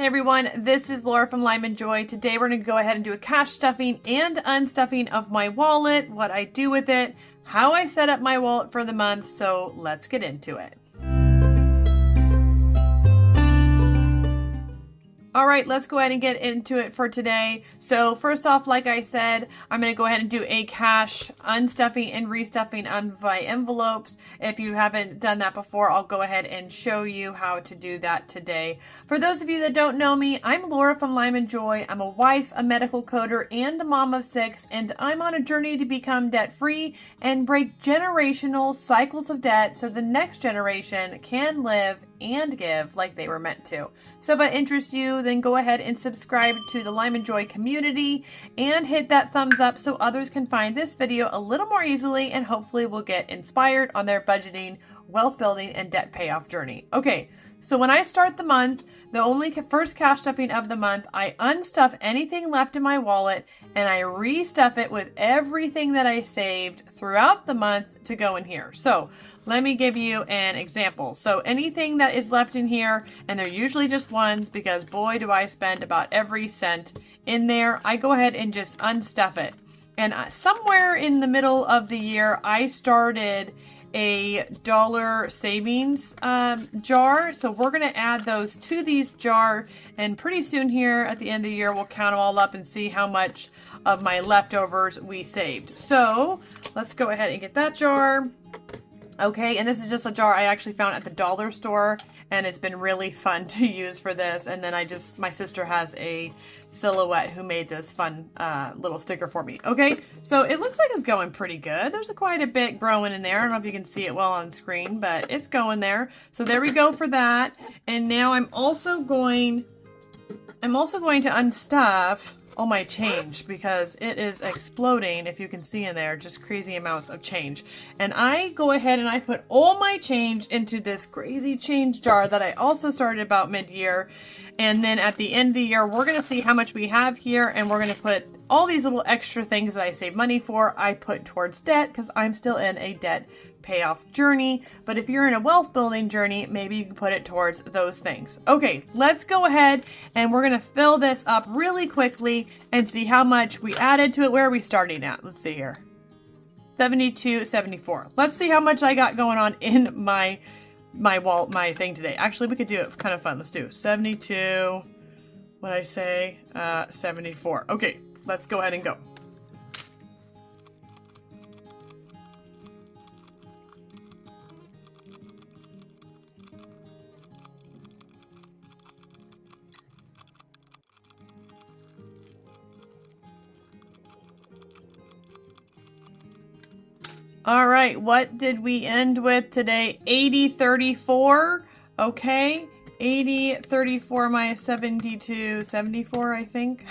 Hey everyone, this is Laura from Lyman Joy. Today we're going to go ahead and do a cash stuffing and unstuffing of my wallet, what I do with it, how I set up my wallet for the month, so let's get into it. All right, let's go ahead and get into it for today. So first off, like I said, I'm going to go ahead and do a cash unstuffing and restuffing of my envelopes. If you haven't done that before, I'll go ahead and show you how to do that today. For those of you that don't know me, I'm Laura from Lyman Joy. I'm a wife, a medical coder, and a mom of 6, and I'm on a journey to become debt-free and break generational cycles of debt so the next generation can live and give like they were meant to. So if that interests you, then go ahead and subscribe to the Lyman Joy community and hit that thumbs up so others can find this video a little more easily and hopefully will get inspired on their budgeting, wealth building, and debt payoff journey. Okay, so when I start the month, the only first cash stuffing of the month, I unstuff anything left in my wallet and I restuff it with everything that I saved throughout the month to go in here. So let me give you an example. So anything that is left in here, and they're usually just ones because boy do I spend about every cent in there, I go ahead and just unstuff it. And somewhere in the middle of the year, I started a dollar savings jar. So we're going to add those to these jar, and pretty soon here at the end of the year, we'll count them all up and see how much of my leftovers we saved. So let's go ahead and get that jar. Okay, and this is just a jar I actually found at the dollar store, and it's been really fun to use for this. And then my sister has a silhouette who made this fun little sticker for me. Okay, so it looks like it's going pretty good. There's quite a bit growing in there. I don't know if you can see it well on screen, but it's going there. So there we go for that. And now I'm also going to unstuff all my change because it is exploding. If you can see in there, just crazy amounts of change. And I go ahead and I put all my change into this crazy change jar that I also started about mid-year. And then at the end of the year, we're going to see how much we have here, and we're going to put all these little extra things that I save money for, I put towards debt because I'm still in a debt payoff journey. But if you're in a wealth building journey, maybe you can put it towards those things. Okay, let's go ahead and we're going to fill this up really quickly and see how much we added to it. Where are we starting at? Let's see here. 72, 74. Let's see how much I got going on in my wallet, my thing today. Actually, we could do it kind of fun. Let's do 72. What I say? 74. Okay, let's go ahead and go. All right, what did we end with today? 80.34. Okay, 80.34 minus 72, 74, I think.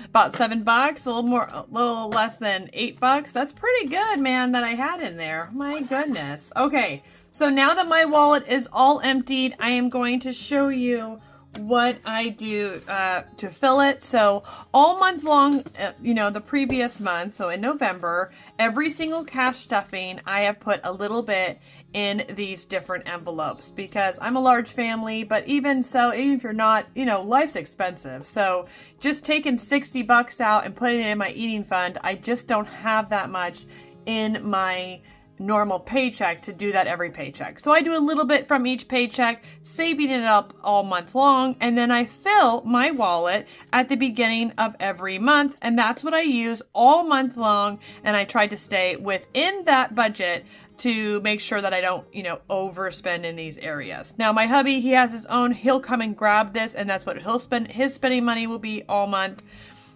About $7, a little less than $8. That's pretty good, man, that I had in there. My goodness. Okay, so now that my wallet is all emptied, I am going to show you what I do to fill it. So all month long, the previous month, so in November, every single cash stuffing, I have put a little bit in these different envelopes because I'm a large family, but even so, even if you're not, life's expensive. So just taking $60 out and putting it in my eating fund, I just don't have that much in my normal paycheck to do that every paycheck. So I do a little bit from each paycheck, saving it up all month long, and then I fill my wallet at the beginning of every month, and that's what I use all month long, and I try to stay within that budget to make sure that I don't, overspend in these areas. Now my hubby, he has his own, he'll come and grab this, and that's what he'll spend, his spending money will be all month.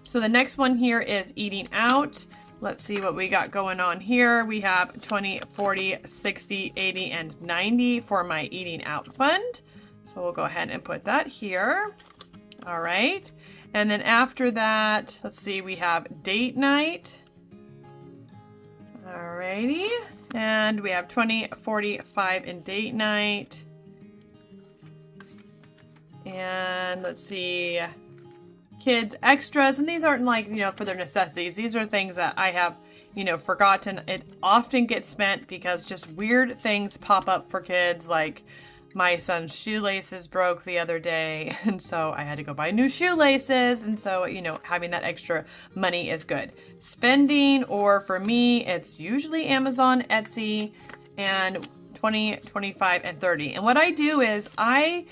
So the next one here is eating out. Let's see what we got going on here. We have 20, 40, 60, 80, and 90 for my eating out fund. So we'll go ahead and put that here. All right. And then after that, let's see, we have date night. All righty. And we have 20, 45 in date night. And let's see, kids extras, and these aren't like, for their necessities. These are things that I have, forgotten. It often gets spent because just weird things pop up for kids, like my son's shoelaces broke the other day, and so I had to go buy new shoelaces. And so, you know, having that extra money is good. Spending, or for me, it's usually Amazon, Etsy, and 20, 25, and 30. And what I do is I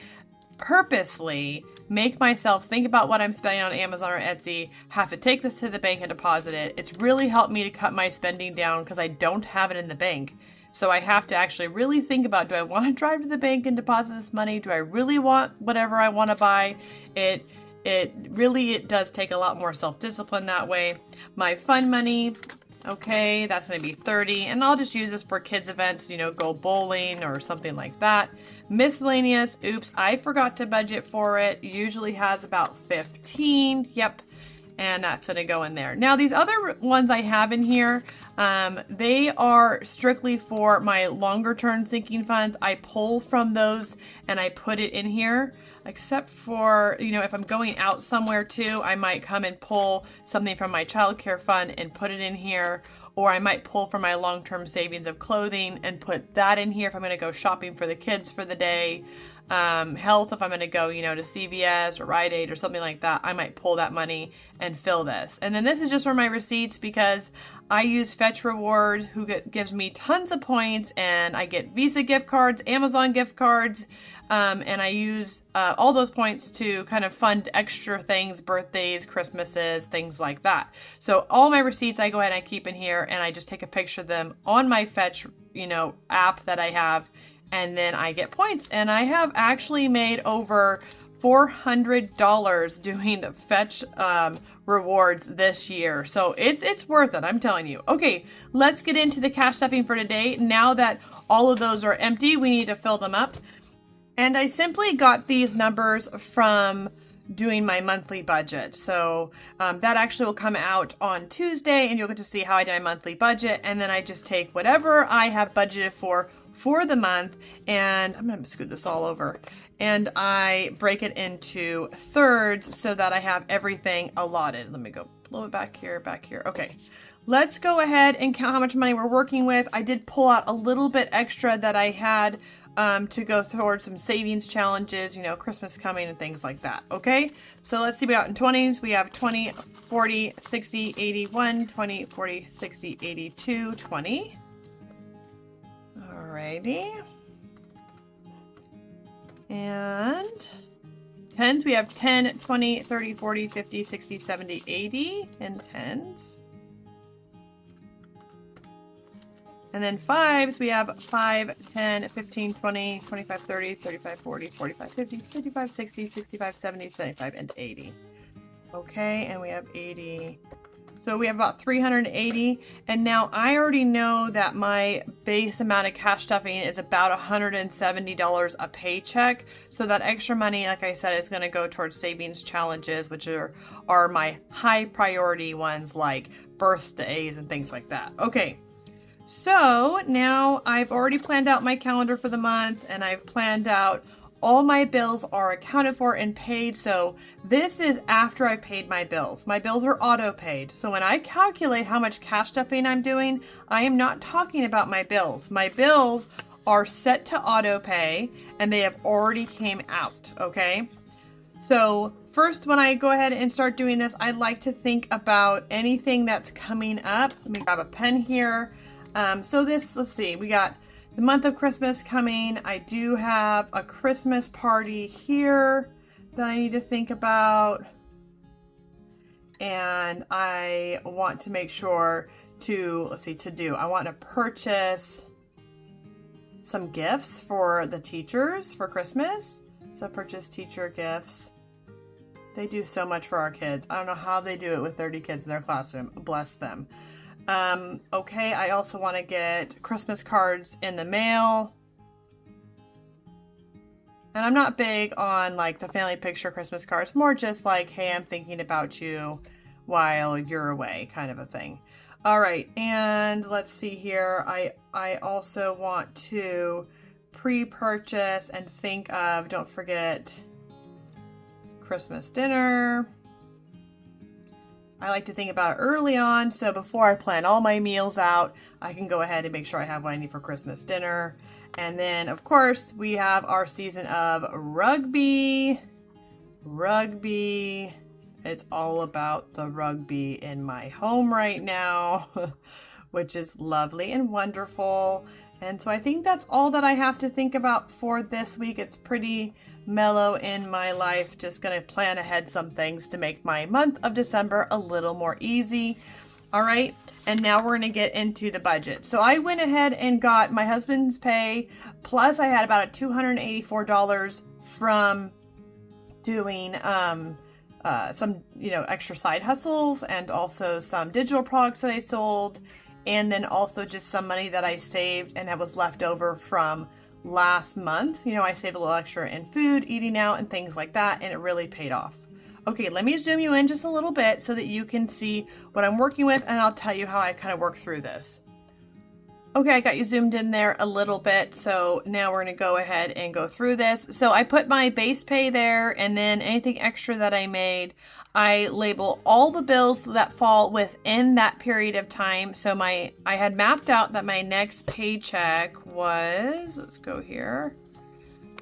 purposely make myself think about what I'm spending on Amazon or Etsy, have to take this to the bank and deposit it. It's really helped me to cut my spending down because I don't have it in the bank. So I have to actually really think about, do I want to drive to the bank and deposit this money? Do I really want whatever I want to buy? It really does take a lot more self-discipline that way. My fun money, okay, that's going to be 30, and I'll just use this for kids events, you know, go bowling or something like that. Miscellaneous, oops, I forgot to budget for it. Usually has about 15, yep, and that's going to go in there. Now, these other ones I have in here, they are strictly for my longer term sinking funds. I pull from those and I put it in here. Except for, you know, if I'm going out somewhere too, I might come and pull something from my childcare fund and put it in here. Or I might pull from my long-term savings of clothing and put that in here if I'm going to go shopping for the kids for the day. Health, if I'm going to go, you know, to CVS or Rite Aid or something like that, I might pull that money and fill this. And then this is just for my receipts because I use Fetch Rewards, who gives me tons of points, and I get Visa gift cards, Amazon gift cards, and I use all those points to kind of fund extra things, birthdays, Christmases, things like that. So all my receipts I go ahead and I keep in here, and I just take a picture of them on my Fetch, you know, app that I have, and then I get points. And I have actually made over $400 doing the Fetch rewards this year. So it's worth it, I'm telling you. Okay, let's get into the cash stuffing for today. Now that all of those are empty, we need to fill them up. And I simply got these numbers from doing my monthly budget. So that actually will come out on Tuesday, and you'll get to see how I did my monthly budget. And then I just take whatever I have budgeted for the month, and I'm going to scoot this all over, and I break it into thirds so that I have everything allotted. Let me go a little bit back here. Okay, let's go ahead and count how much money we're working with. I did pull out a little bit extra that I had to go towards some savings challenges, you know, Christmas coming and things like that. Okay, so let's see, we got in 20s, we have 20, 40, 60, 81, 20, 40, 60, 82, 20. Alrighty. And 10s, we have 10, 20, 30, 40, 50, 60, 70, 80 in 10s. And then 5s, we have 5, 10, 15, 20, 25, 30, 35, 40, 45, 50, 55, 60, 65, 70, 75, and 80. Okay, and we have 80. So we have about 380. And now I already know that my base amount of cash stuffing is about $170 a paycheck. So that extra money, like I said, is going to go towards savings challenges, which are my high priority ones like birthdays and things like that. Okay. So now I've already planned out my calendar for the month, and I've planned out all my bills are accounted for and paid. So this is after I've paid my bills. My bills are auto paid. So when I calculate how much cash stuffing I'm doing, I am not talking about my bills. My bills are set to auto pay and they have already came out. Okay. So first, when I go ahead and start doing this, I like to think about anything that's coming up. Let me grab a pen here. So this, let's see, we got the month of Christmas coming. I do have a Christmas party here that I need to think about. And I want to make sure to, I want to purchase some gifts for the teachers for Christmas. So purchase teacher gifts. They do so much for our kids. I don't know how they do it with 30 kids in their classroom. Bless them. Okay, I also want to get Christmas cards in the mail. And I'm not big on like the family picture Christmas cards, more just like, hey, I'm thinking about you while you're away kind of a thing. All right, and let's see here. I also want to pre-purchase and think of, don't forget, Christmas dinner. I like to think about it early on, so before I plan all my meals out, I can go ahead and make sure I have what I need for Christmas dinner. And then, of course, we have our season of rugby. Rugby. It's all about the rugby in my home right now, which is lovely and wonderful. And so I think that's all that I have to think about for this week. It's pretty mellow in my life. Just going to plan ahead some things to make my month of December a little more easy. All right. And now we're going to get into the budget. So I went ahead and got my husband's pay, plus I had about $284 from doing some, extra side hustles, and also some digital products that I sold, and then also just some money that I saved and that was left over from last month. I saved a little extra in food, eating out, and things like that, and it really paid off. Okay, let me zoom you in just a little bit so that you can see what I'm working with, and I'll tell you how I kind of work through this. Okay, I got you zoomed in there a little bit, so now we're going to go ahead and go through this. So I put my base pay there, and then anything extra that I made, I label all the bills that fall within that period of time. So I had mapped out that my next paycheck was, let's go here.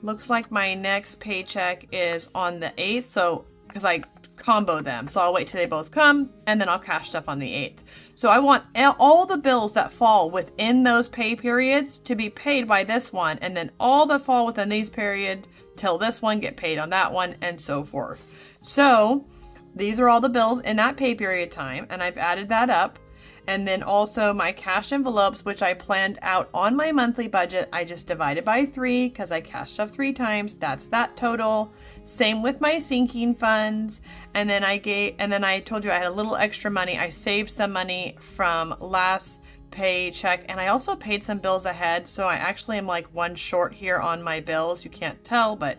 Looks like my next paycheck is on the 8th, so because I combo them. So I'll wait till they both come, and then I'll cash stuff on the 8th. So I want all the bills that fall within those pay periods to be paid by this one, and then all that fall within these periods till this one get paid on that one, and so forth. So these are all the bills in that pay period time, and I've added that up. And then also my cash envelopes, which I planned out on my monthly budget, I just divided by 3 because I cashed stuff 3 times. That's that total. Same with my sinking funds. And then I told you I had a little extra money. I saved some money from last paycheck, and I also paid some bills ahead. So I actually am like one short here on my bills. You can't tell, but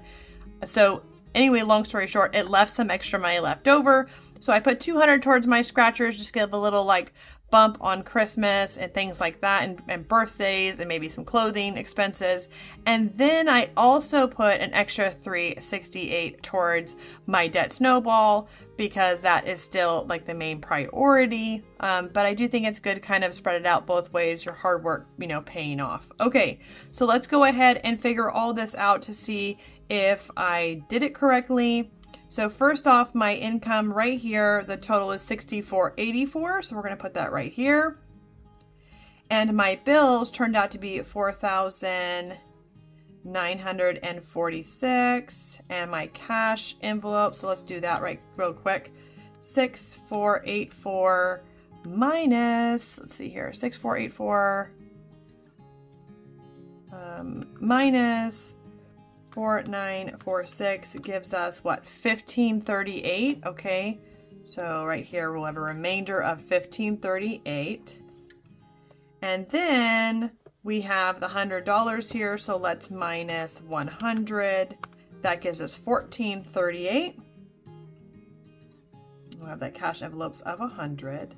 so anyway, long story short, it left some extra money left over. So I put $200 towards my scratchers, just give a little like bump on Christmas and things like that, and birthdays, and maybe some clothing expenses. And then I also put an extra $368 towards my debt snowball, because that is still like the main priority. But I do think it's good to kind of spread it out both ways, your hard work, paying off. Okay, so let's go ahead and figure all this out to see if I did it correctly. So first off, my income right here, the total is $64.84. So we're going to put that right here. And my bills turned out to be $4,946. And my cash envelope, so let's do that real quick. 6484 minus, let's see here, 6484 minus 4946 gives us what, 1538. Okay, so right here we'll have a remainder of 1538, and then we have the $100 here, so let's minus 100. That gives us 1438. We'll have that cash envelopes of 100,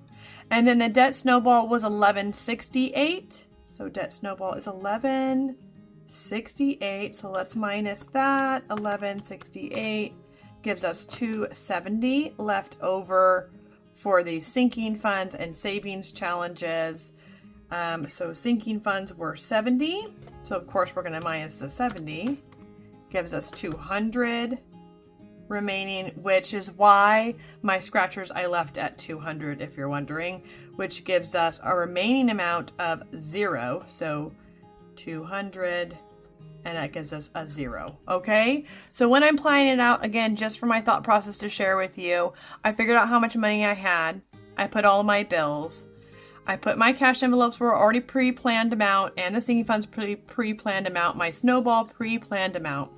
and then the debt snowball was 1168. So debt snowball is 1168. So let's minus that. 1168 gives us 270 left over for these sinking funds and savings challenges. So sinking funds were 70. So of course we're going to minus the 70. Gives us 200 remaining, which is why my scratchers I left at 200, if you're wondering, which gives us a remaining amount of 0. So 200, and that gives us a 0. Okay, so when I'm planning it out, again, just for my thought process to share with you, I figured out how much money I had. I put all of my bills. I put my cash envelopes were already pre-planned amount, and the sinking funds pre-planned amount, my snowball pre-planned amount.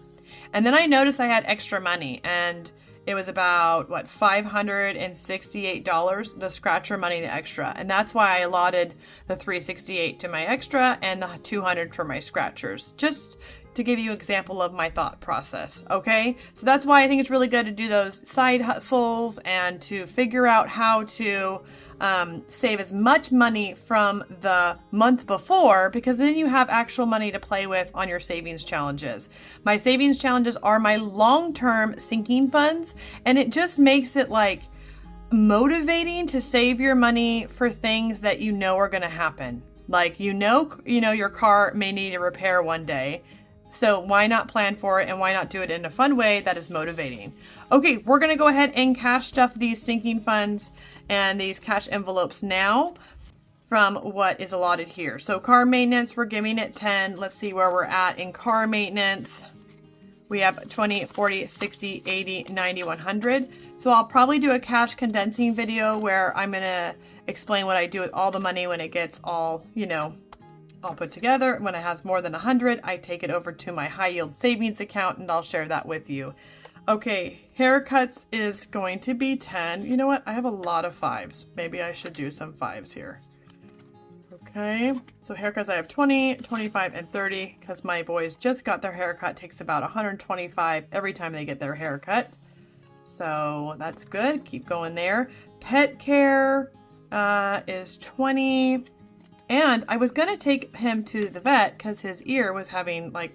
And then I noticed I had extra money, and it was about, what, $568, the scratcher money, the extra. And that's why I allotted the $368 to my extra and the $200 for my scratchers, just to give you an example of my thought process. Okay, so that's why I think it's really good to do those side hustles and to figure out how to save as much money from the month before, because then you have actual money to play with on your savings challenges. My savings challenges are my long-term sinking funds, and it just makes it like motivating to save your money for things that you know are going to happen. Like, you know, your car may need a repair one day. So why not plan for it, and why not do it in a fun way that is motivating? Okay, we're going to go ahead and cash stuff these sinking funds and these cash envelopes now from what is allotted here. So car maintenance, we're giving it 10. Let's see where we're at in car maintenance. We have 20, 40, 60, 80, 90, 100. So I'll probably do a cash condensing video where I'm going to explain what I do with all the money when it gets all, all put together. When it has more than 100, I take it over to my high yield savings account, and I'll share that with you. Okay, haircuts is going to be 10. You know what? I have a lot of 5s. Maybe I should do some 5s here. Okay, so haircuts I have 20, 25, and 30 because my boys just got their haircut. It takes about 125 every time they get their haircut. So that's good. Keep going there. Pet care is 20. And I was going to take him to the vet because his ear was having, like,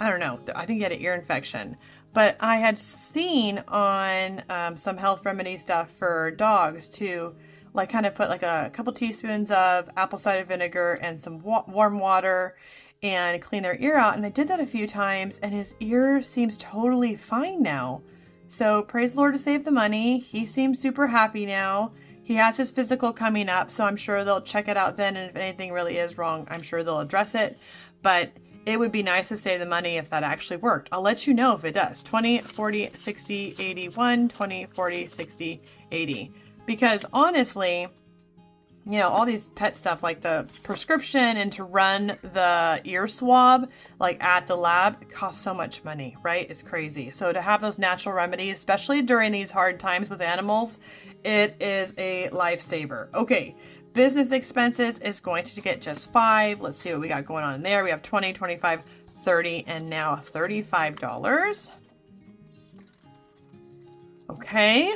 I don't know, I think he had an ear infection. But I had seen on some health remedy stuff for dogs to, like, kind of put like a couple teaspoons of apple cider vinegar and some warm water and clean their ear out. And I did that a few times, and his ear seems totally fine now. So praise the Lord to save the money. He seems super happy now. He has his physical coming up, so I'm sure they'll check it out then, and if anything really is wrong, I'm sure they'll address it. But it would be nice to save the money if that actually worked. I'll let you know if it does. 20, 40, 60, 81, 20, 40, 60, 80. Because honestly, all these pet stuff, like the prescription and to run the ear swab, like at the lab, it costs so much money, right? It's crazy. So to have those natural remedies, especially during these hard times with animals, it is a lifesaver. Okay, business expenses is going to get just 5. Let's see what we got going on in there. We have 20, 25, 30, and now $35. Okay.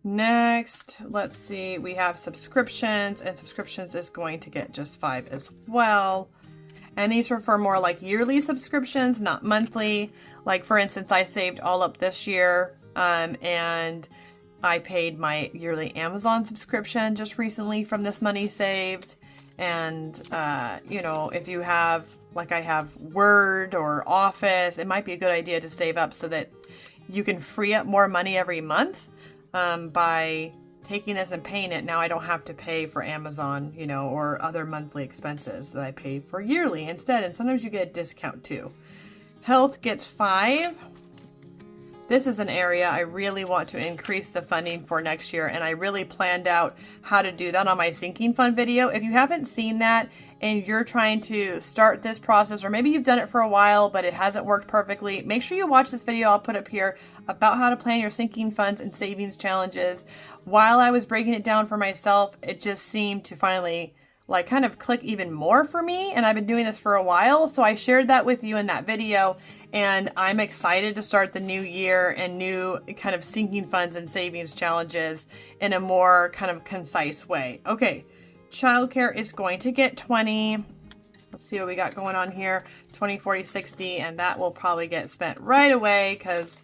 Next, let's see, we have subscriptions, and subscriptions is going to get just 5 as well. And these are for more like yearly subscriptions, not monthly. Like, for instance, I saved all up this year, and I paid my yearly Amazon subscription just recently from this money saved. And, if you have, like I have Word or Office, it might be a good idea to save up so that you can free up more money every month. By taking this and paying it. Now I don't have to pay for Amazon, or other monthly expenses that I pay for yearly instead. And sometimes you get a discount too. Health gets 5. This is an area I really want to increase the funding for next year, and I really planned out how to do that on my sinking fund video. If you haven't seen that and you're trying to start this process, or maybe you've done it for a while but it hasn't worked perfectly, make sure you watch this video I'll put up here about how to plan your sinking funds and savings challenges. While I was breaking it down for myself, it just seemed to finally kind of click even more for me, and I've been doing this for a while, so I shared that with you in that video, and I'm excited to start the new year and new kind of sinking funds and savings challenges in a more kind of concise way. Okay, childcare is going to get 20. Let's see what we got going on here. 20, 40, 60, and that will probably get spent right away because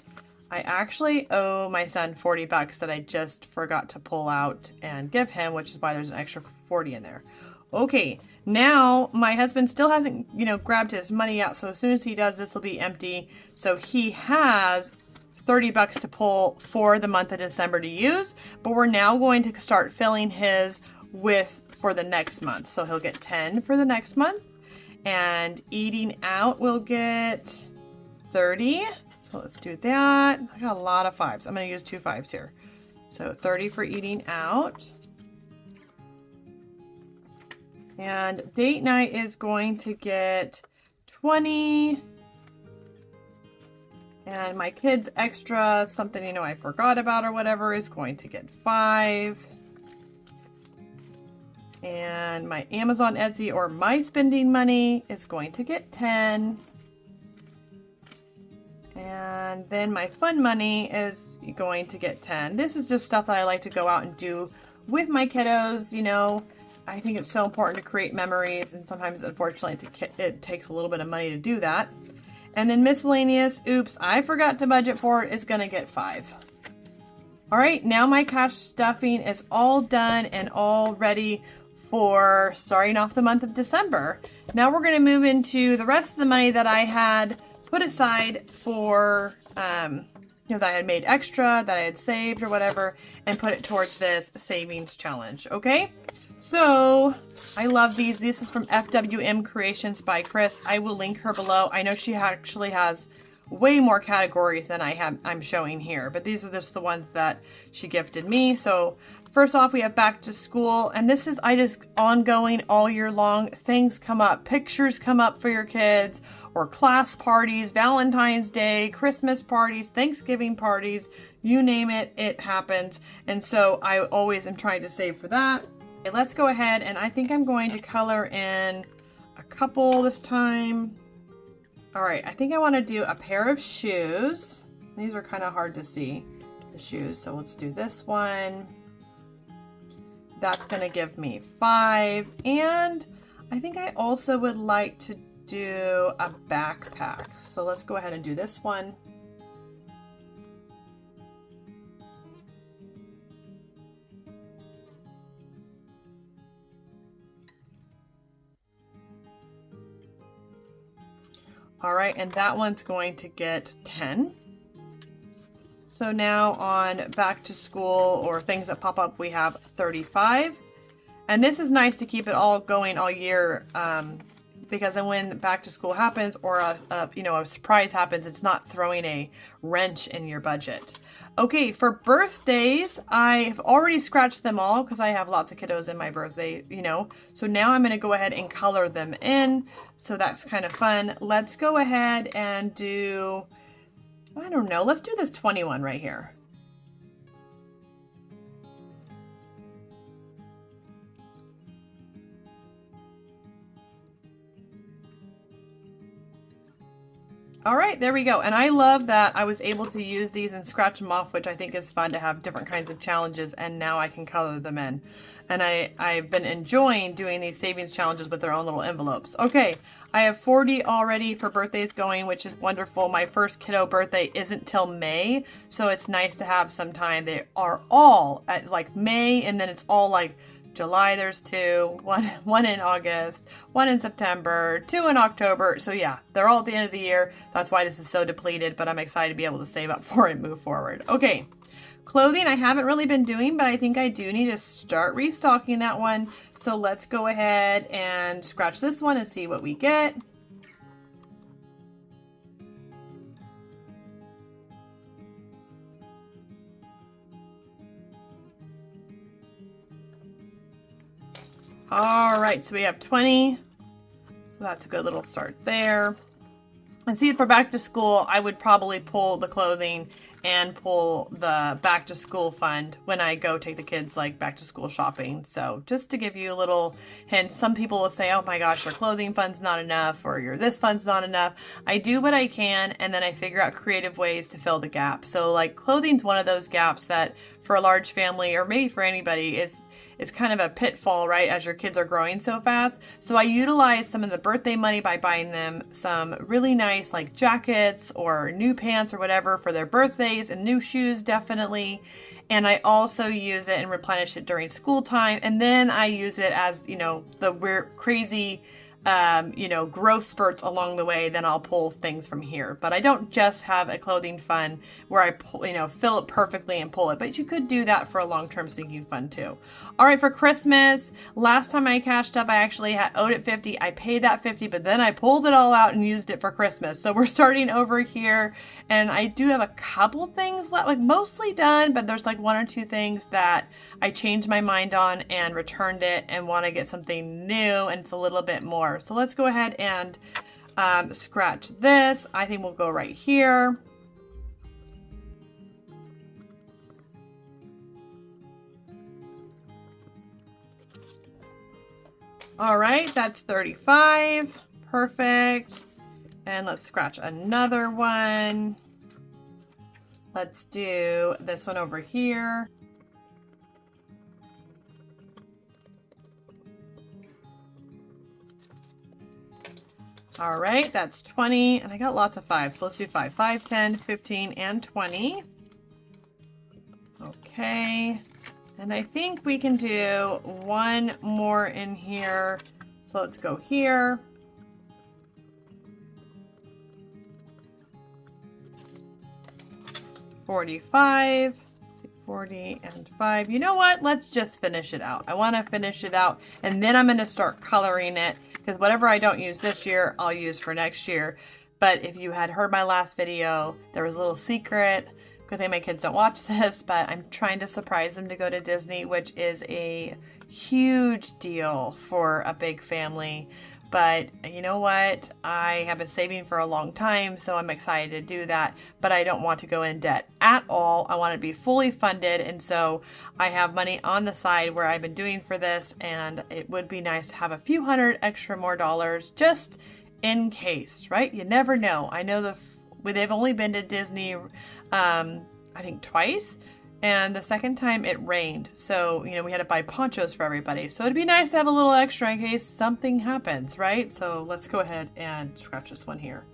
I actually owe my son $40 that I just forgot to pull out and give him, which is why there's an extra 40 in there. Okay, now my husband still hasn't, grabbed his money out. So as soon as he does, this will be empty. So he has $30 to pull for the month of December to use, but we're now going to start filling his for the next month. So he'll get 10 for the next month, and eating out will get 30. So let's do that. I got a lot of 5s. I'm going to use 2 5s here. So 30 for eating out. And date night is going to get 20. And my kids extra, something I forgot about or whatever, is going to get 5. And my Amazon, Etsy, or my spending money is going to get 10. And then my fun money is going to get 10. This is just stuff that I like to go out and do with my kiddos, I think it's so important to create memories, and sometimes, unfortunately, it takes a little bit of money to do that. And then miscellaneous, oops, I forgot to budget for it, is going to get 5. All right, now my cash stuffing is all done and all ready for starting off the month of December. Now we're going to move into the rest of the money that I had put aside for, that I had made extra, that I had saved or whatever, and put it towards this savings challenge, okay? So, I love these. This is from FWM Creations by Chris. I will link her below. I know she actually has way more categories than I'm showing here, but these are just the ones that she gifted me. So, first off, we have back to school, and this is just ongoing all year long. Things come up, pictures come up for your kids, or class parties, Valentine's Day, Christmas parties, Thanksgiving parties, you name it, it happens. And so I always am trying to save for that. Okay, let's go ahead, and I think I'm going to color in a couple this time. All right, I think I want to do a pair of shoes. These are kind of hard to see, the shoes, so let's do this one. That's going to give me 5, and I think I also would like to do a backpack. So let's go ahead and do this one. All right, and that one's going to get 10. So now on back to school or things that pop up, we have 35. And this is nice to keep it all going all year, because then when back to school happens or a surprise happens, it's not throwing a wrench in your budget. Okay, for birthdays, I've already scratched them all because I have lots of kiddos in my birthday, So now I'm going to go ahead and color them in. So that's kind of fun. Let's go ahead and do, I don't know, let's do this 21 right here. All right, there we go. And I love that I was able to use these and scratch them off, which I think is fun to have different kinds of challenges, and now I can color them in. And I've been enjoying doing these savings challenges with their own little envelopes. Okay, I have 40 already for birthdays going, which is wonderful. My first kiddo birthday isn't till May, so it's nice to have some time. They are all at like May, and then it's all like July, there's 2, one in August, 1 in September, 2 in October. So yeah, they're all at the end of the year. That's why this is so depleted, but I'm excited to be able to save up for it and move forward. Okay, clothing I haven't really been doing, but I think I do need to start restocking that one. So let's go ahead and scratch this one and see what we get. All right, so we have 20. So that's a good little start there. And see, for back to school, I would probably pull the clothing and pull the back to school fund when I go take the kids like back to school shopping. So just to give you a little hint, some people will say, oh my gosh, your clothing fund's not enough, or your this fund's not enough. I do what I can, and then I figure out creative ways to fill the gap. So like clothing's one of those gaps that for a large family, or maybe for anybody, is kind of a pitfall, right, as your kids are growing so fast. So I utilize some of the birthday money by buying them some really nice like jackets or new pants or whatever for their birthdays, and new shoes definitely. And I also use it and replenish it during school time. And then I use it as, the weird, crazy, growth spurts along the way. Then I'll pull things from here. But I don't just have a clothing fund where I pull, fill it perfectly and pull it. But you could do that for a long-term sinking fund too. All right, for Christmas, last time I cashed up, I actually owed it 50. I paid that 50, but then I pulled it all out and used it for Christmas. So we're starting over here. And I do have a couple things left, like mostly done, but there's like 1 or 2 things that I changed my mind on and returned it and want to get something new, and it's a little bit more. So let's go ahead and scratch this. I think we'll go right here. All right, that's 35. Perfect. And let's scratch another one. Let's do this one over here. All right, that's 20, and I got lots of 5, so let's do 5. 5, 10, 15, and 20. Okay. And I think we can do one more in here. So let's go here. $45, 40 and 5. You know what? Let's just finish it out. I want to finish it out, and then I'm going to start coloring it, because whatever I don't use this year, I'll use for next year. But if you had heard my last video, there was a little secret. Good thing my kids don't watch this, but I'm trying to surprise them to go to Disney, which is a huge deal for a big family. But you know what? I have been saving for a long time, so I'm excited to do that. But I don't want to go in debt at all. I want to be fully funded, and so I have money on the side where I've been doing for this, and it would be nice to have a few hundred extra more dollars just in case, right? You never know. I know they've only been to Disney, I think twice. And the second time it rained. So, you know, we had to buy ponchos for everybody. So it'd be nice to have a little extra in case something happens, right? So let's go ahead and scratch this one here.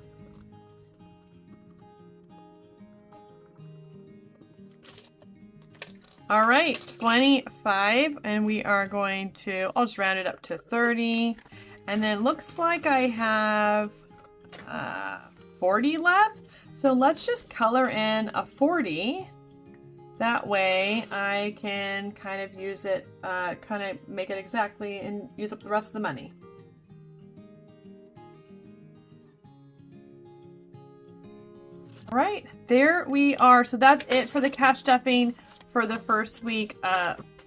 All right, 25. And we are going to, I'll just round it up to 30. And then looks like I have 40 left. So let's just color in a 40. That way I can kind of use it, kind of make it exactly and use up the rest of the money. All right, there we are. So that's it for the cash stuffing for the first week,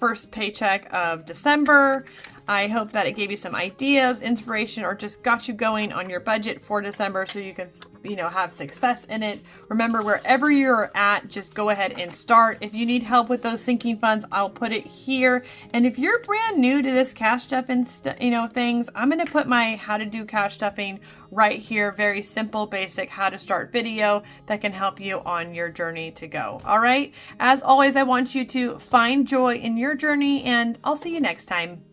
first paycheck of December. I hope that it gave you some ideas, inspiration, or just got you going on your budget for December so you can, you know, have success in it. Remember, wherever you're at, just go ahead and start. If you need help with those sinking funds, I'll put it here. And if you're brand new to this cash stuffing, things, I'm going to put my how to do cash stuffing right here. Very simple, basic how to start video that can help you on your journey to go. All right. As always, I want you to find joy in your journey, and I'll see you next time.